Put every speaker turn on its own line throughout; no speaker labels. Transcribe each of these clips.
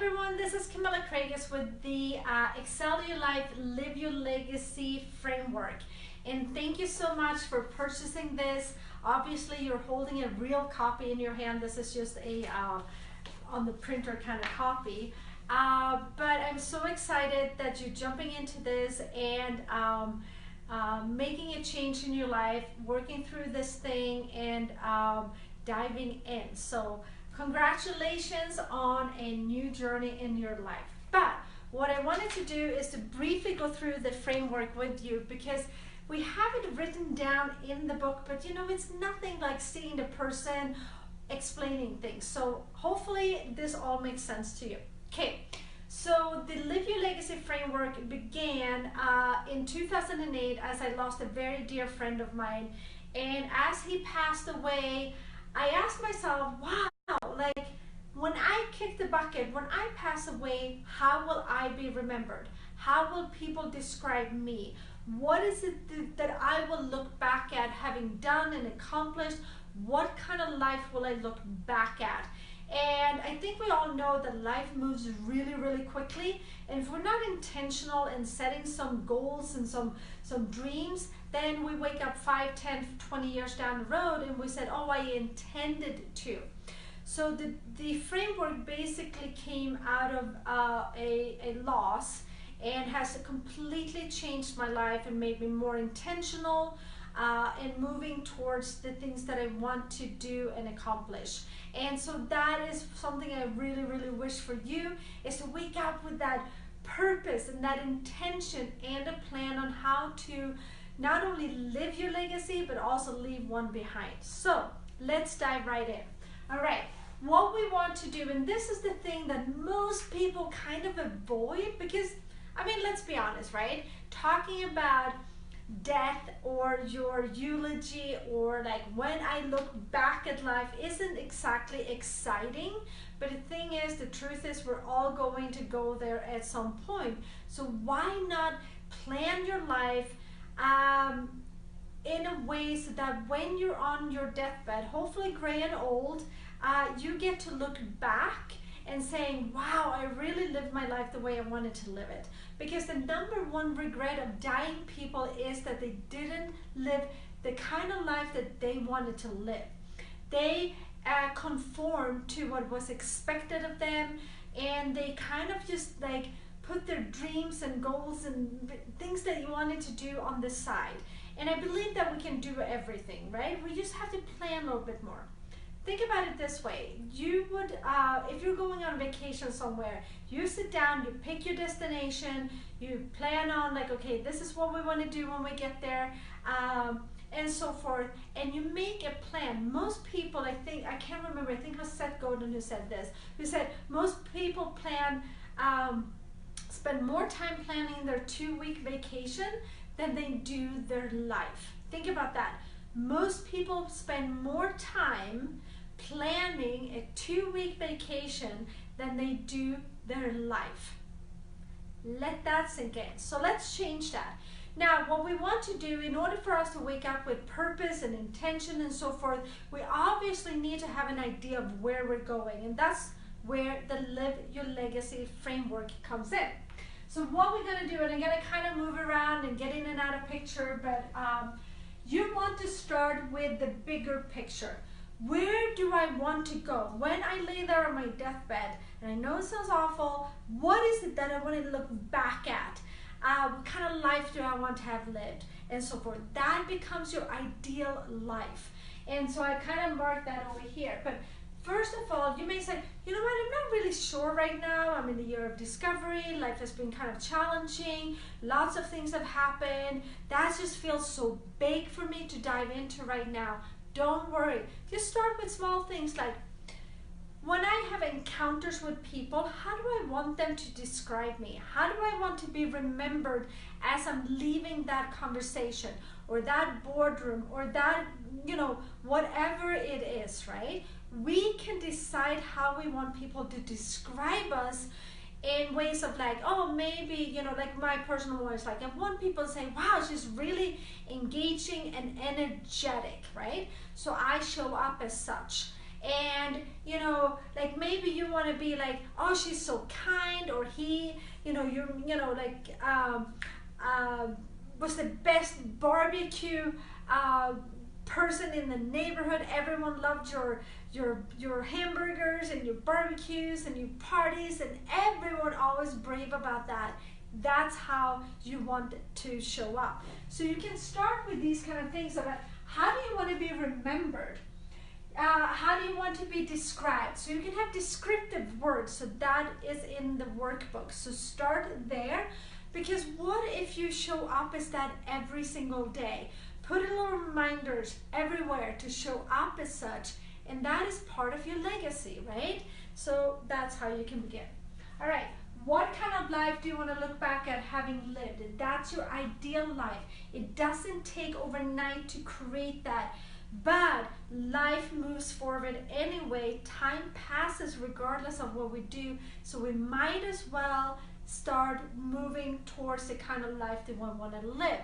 everyone, this is Camilla Craigus with the Excel Your Life, Live Your Legacy framework. And thank you so much for purchasing this. Obviously, you're holding a real copy in your hand. This is just a on the printer kind of copy. But I'm so excited that you're jumping into this and making a change in your life, working through this thing, and diving in. So congratulations on a new journey in your life. But what I wanted to do is to briefly go through the framework with you, because we have it written down in the book, but you know, it's nothing like seeing the person explaining things. So hopefully this all makes sense to you. Okay, so the Live Your Legacy framework began in 2008 as I lost a very dear friend of mine. And as he passed away, I asked myself, wow, like when I kick the bucket, when I pass away, how will I be remembered? How will people describe me? What is it that I will look back at having done and accomplished? What kind of life will I look back at? And I think we all know that life moves really, really quickly. And if we're not intentional in setting some goals and some dreams, then we wake up 5, 10, 20 years down the road and we said, oh, I intended to. So the framework basically came out of a loss and has completely changed my life and made me more intentional and moving towards the things that I want to do and accomplish. And so that is something I really, really wish for you, is to wake up with that purpose and that intention and a plan on how to not only live your legacy, but also leave one behind. So let's dive right in. All right, what we want to do, and this is the thing that most people kind of avoid, because, I mean, let's be honest, right? Talking about death or your eulogy or like when I look back at life isn't exactly exciting, but the thing is, the truth is, we're all going to go there at some point. So why not plan your life in a way so that when you're on your deathbed, hopefully gray and old, you get to look back and saying, wow, I really lived my life the way I wanted to live it. Because the #1 regret of dying people is that they didn't live the kind of life that they wanted to live. They conformed to what was expected of them, and they kind of just like put their dreams and goals and things that you wanted to do on the side. And I believe that we can do everything, right? We just have to plan a little bit more. Think about it this way. You would, if you're going on vacation somewhere, you sit down, you pick your destination, you plan on like, okay, this is what we want to do when we get there, and so forth, and you make a plan. Most people, I think, I can't remember, I think it was Seth Godin who said this, who said most people plan, spend more time planning their 2-week vacation than they do their life. Think about that. Most people spend more time planning a 2-week vacation than they do their life. Let that sink in. So let's change that. Now, what we want to do in order for us to wake up with purpose and intention and so forth, we obviously need to have an idea of where we're going, and that's where the Live Your Legacy framework comes in. So what we're going to do, and I'm going to kind of move around and get in and out of picture, but you want to start with the bigger picture. Where do I want to go? When I lay there on my deathbed, and I know it sounds awful, what is it that I want to look back at? What kind of life do I want to have lived? And so forth. That becomes your ideal life. And so I kind of marked that over here. But first of all, you may say, you know what, I'm not really sure right now. I'm in the year of discovery. Life has been kind of challenging. Lots of things have happened. That just feels so big for me to dive into right now. Don't worry. Just start with small things like, when I have encounters with people, how do I want them to describe me? How do I want to be remembered as I'm leaving that conversation or that boardroom or that, you know, whatever it is, right? We can decide how we want people to describe us in ways of like, oh, maybe, you know, like my personal one is like, I want people to say, wow, she's really engaging and energetic, right? So I show up as such. and you know, like maybe you want to be like, oh, she's so kind, or he, you know, like was the best barbecue person in the neighborhood. Everyone loved your hamburgers and your barbecues and your parties, and everyone always brave about that. That's how you want to show up. So you can start with these kind of things about how do you want to be remembered? How do you want to be described? So you can have descriptive words, so that is in the workbook. So start there, because what if you show up as that every single day? Put little reminders everywhere to show up as such, and that is part of your legacy, right? So that's how you can begin. All right, what kind of life do you want to look back at having lived? That's your ideal life. It doesn't take overnight to create that, but life moves forward anyway. Time passes regardless of what we do, so we might as well start moving towards the kind of life that we want to live.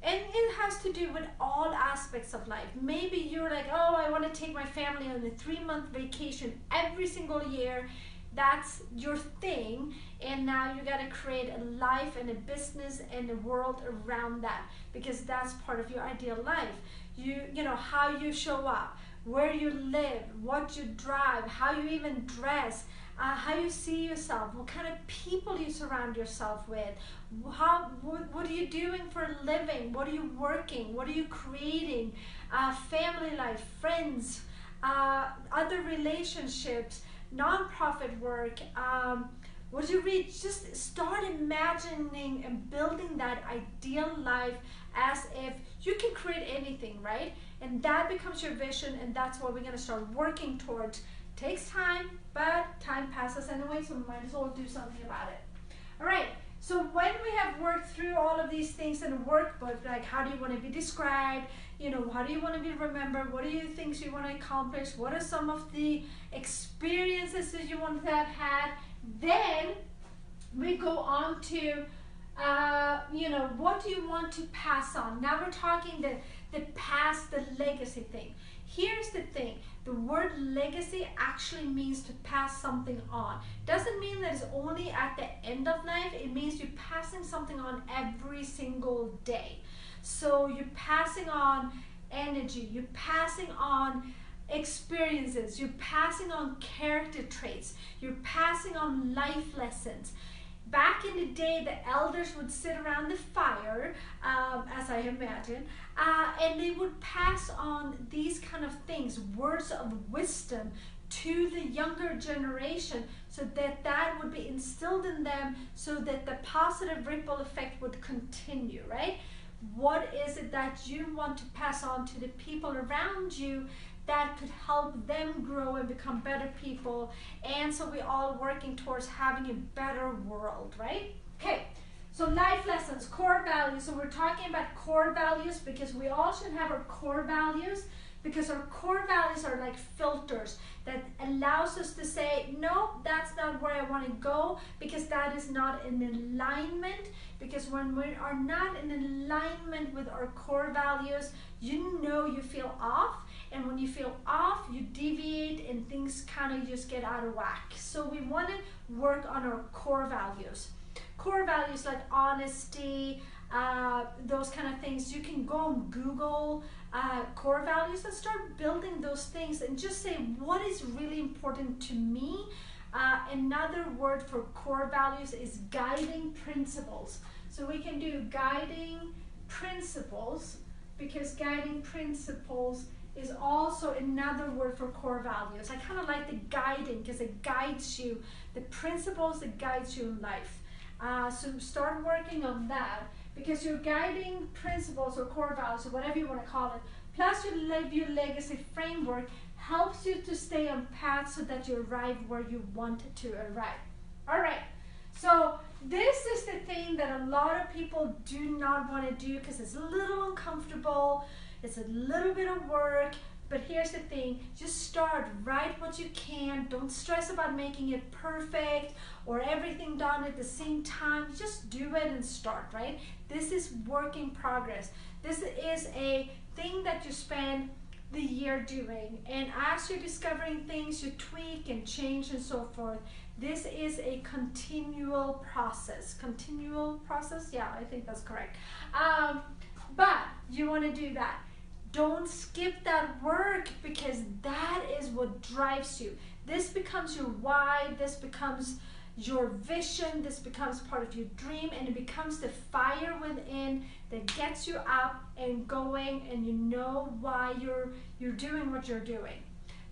And it has to do with all aspects of life. Maybe you're like, oh, I want to take my family on a 3-month vacation every single year. That's your thing, and now you got to create a life and a business and a world around that, because that's part of your ideal life. You know, how you show up, where you live, what you drive, how you even dress, how you see yourself, what kind of people you surround yourself with, what are you doing for a living, what are you working, what are you creating, family life, friends, other relationships, nonprofit work, what do you read? Just start imagining and building that ideal life as if you can create anything, right? And that becomes your vision, and that's what we're going to start working towards. Takes time, but time passes anyway, so we might as well do something about it. All right, so when we have worked through all of these things in a workbook, like how do you want to be described, you know, how do you want to be remembered, what are the things you want to accomplish, what are some of the experiences that you want to have had, then we go on to, you know, what do you want to pass on? Now we're talking the past, the legacy thing. Here's the thing. The word legacy actually means to pass something on. Doesn't mean that it's only at the end of life. It means you're passing something on every single day. So you're passing on energy, you're passing on experiences, you're passing on character traits, you're passing on life lessons. Back in the day, the elders would sit around the fire, as I imagine, and they would pass on these kind of things, words of wisdom, to the younger generation, so that that would be instilled in them, so that the positive ripple effect would continue, right? What is it that you want to pass on to the people around you that could help them grow and become better people? And so we're all working towards having a better world, right? Okay, so life lessons, core values. So we're talking about core values because we all should have our core values, because our core values are like filters that allows us to say, no, that's not where I want to go, because that is not in alignment. Because when we are not in alignment with our core values, you know you feel off. And when you feel off, you deviate and things kind of just get out of whack. So we want to work on our core values. Core values like honesty, those kind of things. You can go and Google core values and start building those things and just say, what is really important to me? Another word for core values is guiding principles. So we can do guiding principles, because guiding principles is also another word for core values. I kind of like the guiding because it guides you, the principles that guides you in life. So start working on that, because your guiding principles or core values, or whatever you want to call it, plus your Live Your Legacy framework helps you to stay on path so that you arrive where you want to arrive. All right, so this is the thing that a lot of people do not want to do because it's a little uncomfortable. It's a little bit of work, but here's the thing. Just start, write what you can. Don't stress about making it perfect or everything done at the same time. Just do it and start, right? This is work in progress. This is a thing that you spend the year doing? And as you're discovering things, you tweak and change and so forth. This is a continual process. Continual process? Yeah, I think that's correct. But you want to do that. Don't skip that work, because that is what drives you. This becomes your why, this becomes your vision, this becomes part of your dream, and it becomes the fire within that gets you up and going, and you know why you're doing what you're doing.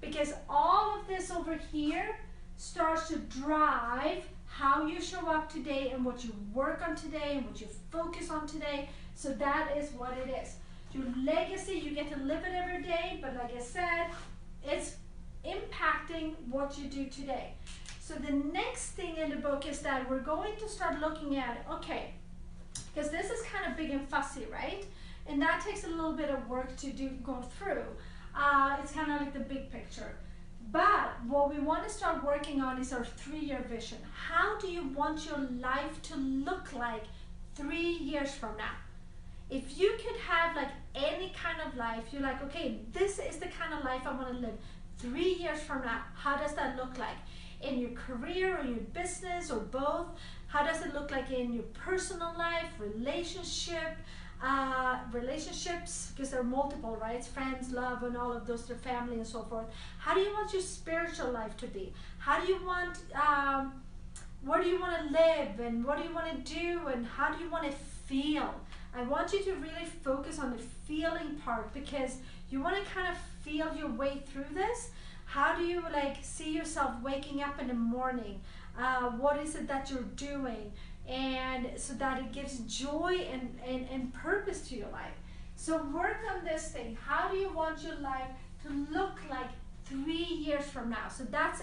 Because all of this over here starts to drive how you show up today and what you work on today and what you focus on today. So that is what it is. Your legacy, you get to live it every day, but like I said, it's impacting what you do today. So the next thing in the book is that we're going to start looking at, okay, because this is kind of big and fussy, right? And that takes a little bit of work to go through. It's kind of like the big picture. But what we want to start working on is our 3-year vision. How do you want your life to look like 3 years from now? If you could have like any kind of life, you're like, okay, this is the kind of life I want to live 3 years from now. How does that look like? In your career or your business or both? How does it look like in your personal life, relationships, because there are multiple, right? Friends, love, and all of those, their family and so forth. How do you want your spiritual life to be? How do you want, where do you want to live, and what do you want to do, and how do you want to feel? I want you to really focus on the feeling part, because you want to kind of feel your way through this. How do you like see yourself waking up in the morning? What is it that you're doing? And so that it gives joy and purpose to your life. So work on this thing. How do you want your life to look like 3 years from now? So that's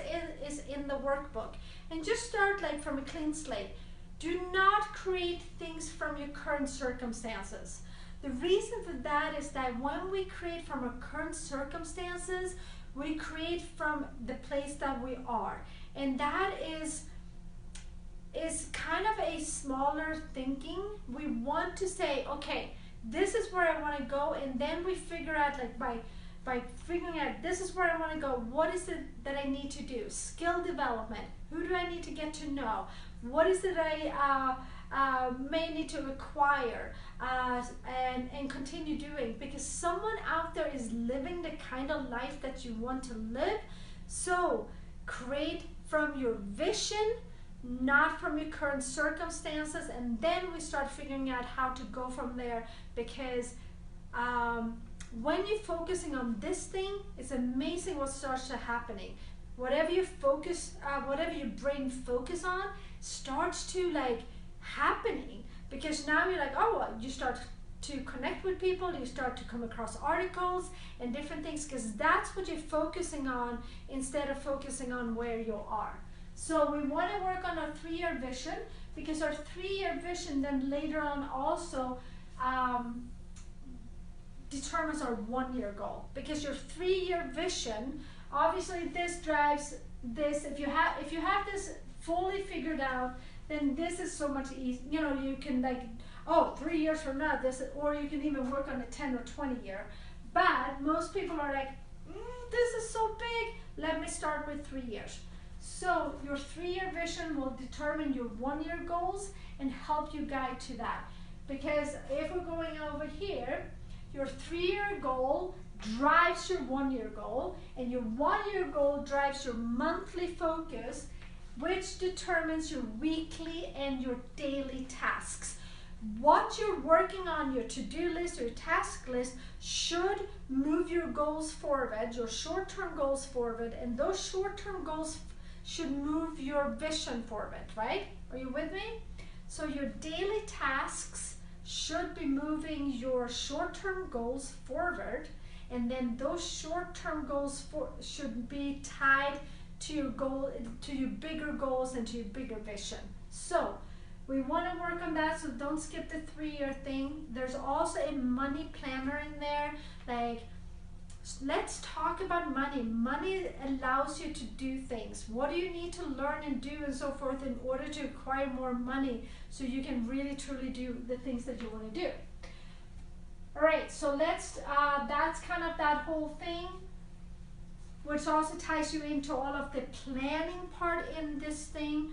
is in the workbook. And just start like from a clean slate. Do not create things from your current circumstances. The reason for that is that when we create from our current circumstances, we create from the place that we are. And that is kind of a smaller thinking. We want to say, okay, this is where I want to go, and then we figure out like by figuring out this is where I want to go, what is it that I need to do? Skill development. Who do I need to get to know? What is it I may need to acquire and continue doing? Because someone out there is living the kind of life that you want to live. So create from your vision, not from your current circumstances, and then we start figuring out how to go from there. Because when you're focusing on this thing, it's amazing what starts to happening. Whatever you focus, whatever your brain focus on, starts to like happening. Because now you're like, oh, you start to connect with people, you start to come across articles and different things, because that's what you're focusing on instead of focusing on where you are. So we want to work on our 3-year vision, because our 3-year vision then later on also determines our 1-year goal. Because your 3-year vision, obviously this drives this. If you have this fully figured out, then this is so much easier. You know, you can like, oh, 3 years from now, this, or you can even work on a 10 or 20 year. But most people are like, this is so big, let me start with 3 years. So your 3-year vision will determine your 1-year goals and help you guide to that. Because if we're going over here, your 3-year goal drives your 1-year goal, and your 1-year goal drives your monthly focus, which determines your weekly and your daily tasks. What you're working on, your to-do list or your task list, should move your goals forward, your short-term goals forward, and those short-term goals should move your vision forward, right? Are you with me? So your daily tasks should be moving your short-term goals forward, and then those short-term goals should be tied to your goal, to your bigger goals and to your bigger vision. So we want to work on that, so don't skip the 3-year thing. There's also a money planner in there. Like, let's talk about money. Money allows you to do things. What do you need to learn and do and so forth in order to acquire more money so you can really truly do the things that you want to do? All right, so let's, that's kind of that whole thing, which also ties you into all of the planning part in this thing,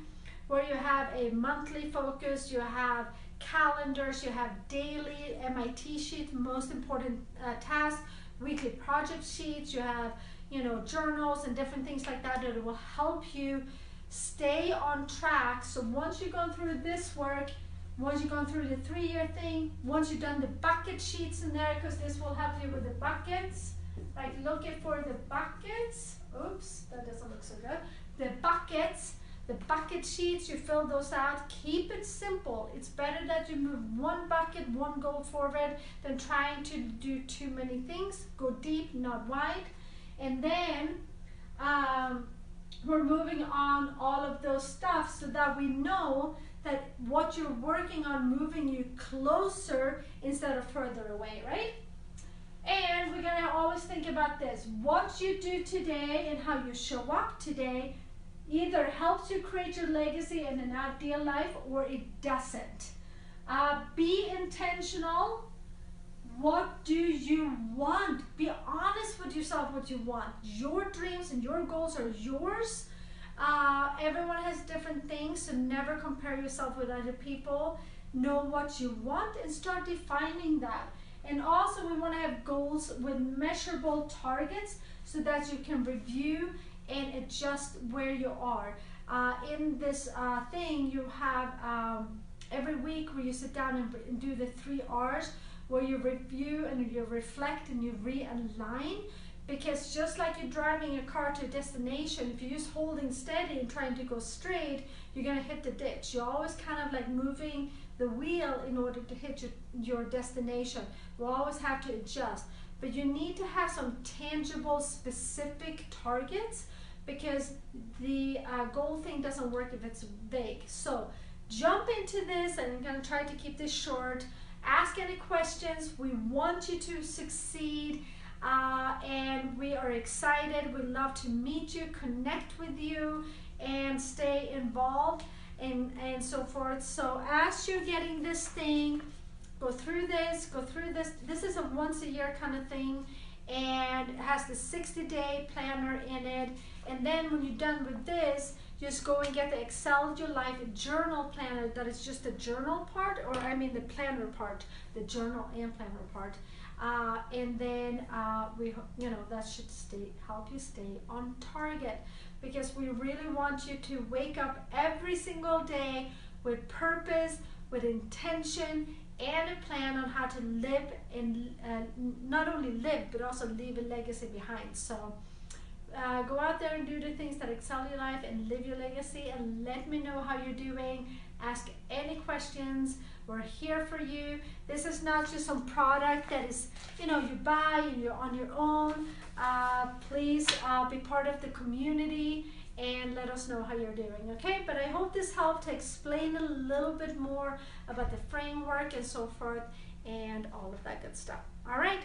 where you have a monthly focus, you have calendars, you have daily MIT sheets, most important tasks, weekly project sheets, you have, you know, journals and different things like that that will help you stay on track. So once you've gone through this work, once you've gone through the 3-year thing, once you've done the bucket sheets in there, because this will help you with the buckets, like looking for the buckets. Oops, that doesn't look so good. The buckets, the bucket sheets, you fill those out. Keep it simple. It's better that you move one bucket, one goal forward than trying to do too many things. Go deep, not wide. And then we're moving on all of those stuff so that we know that what you're working on moving you closer instead of further away, right? And we're gonna always think about this. What you do today and how you show up today either helps you create your legacy and an ideal life, or it doesn't. Be intentional. What do you want? Be honest with yourself what you want. Your dreams and your goals are yours. Everyone has different things, so never compare yourself with other people. Know what you want and start defining that. And also we want to have goals with measurable targets so that you can review and adjust where you are. In this thing, you have every week where you sit down and do the 3 R's, where you review and you reflect and you realign. Because just like you're driving a car to a destination, if you're just holding steady and trying to go straight, you're going to hit the ditch. You're always kind of like moving the wheel in order to hit your destination. You always have to adjust. But you need to have some tangible, specific targets, because the goal thing doesn't work if it's vague. So jump into this, and I'm going to try to keep this short. Ask any questions. We want you to succeed. And we are excited. We love to meet you, connect with you, and stay involved and so forth. So as you're getting this thing, go through this. This is a once a year kind of thing, and it has the 60-day planner in it. And then when you're done with this, just go and get the Excel Your Life JournalPlanner. That is just the journal part, or I mean the planner part, the journal and planner part. And then that should help you stay on target, because we really want you to wake up every single day with purpose, with intention, and a plan on how to live, and not only live but also leave a legacy behind. So go out there and do the things that excel your life and live your legacy, and let me know how you're doing. Ask any questions. We're here for you. This is not just some product that is, you buy and you're on your own. Please be part of the community and let us know how you're doing, okay? But I hope this helped to explain a little bit more about the framework and so forth and all of that good stuff. All right.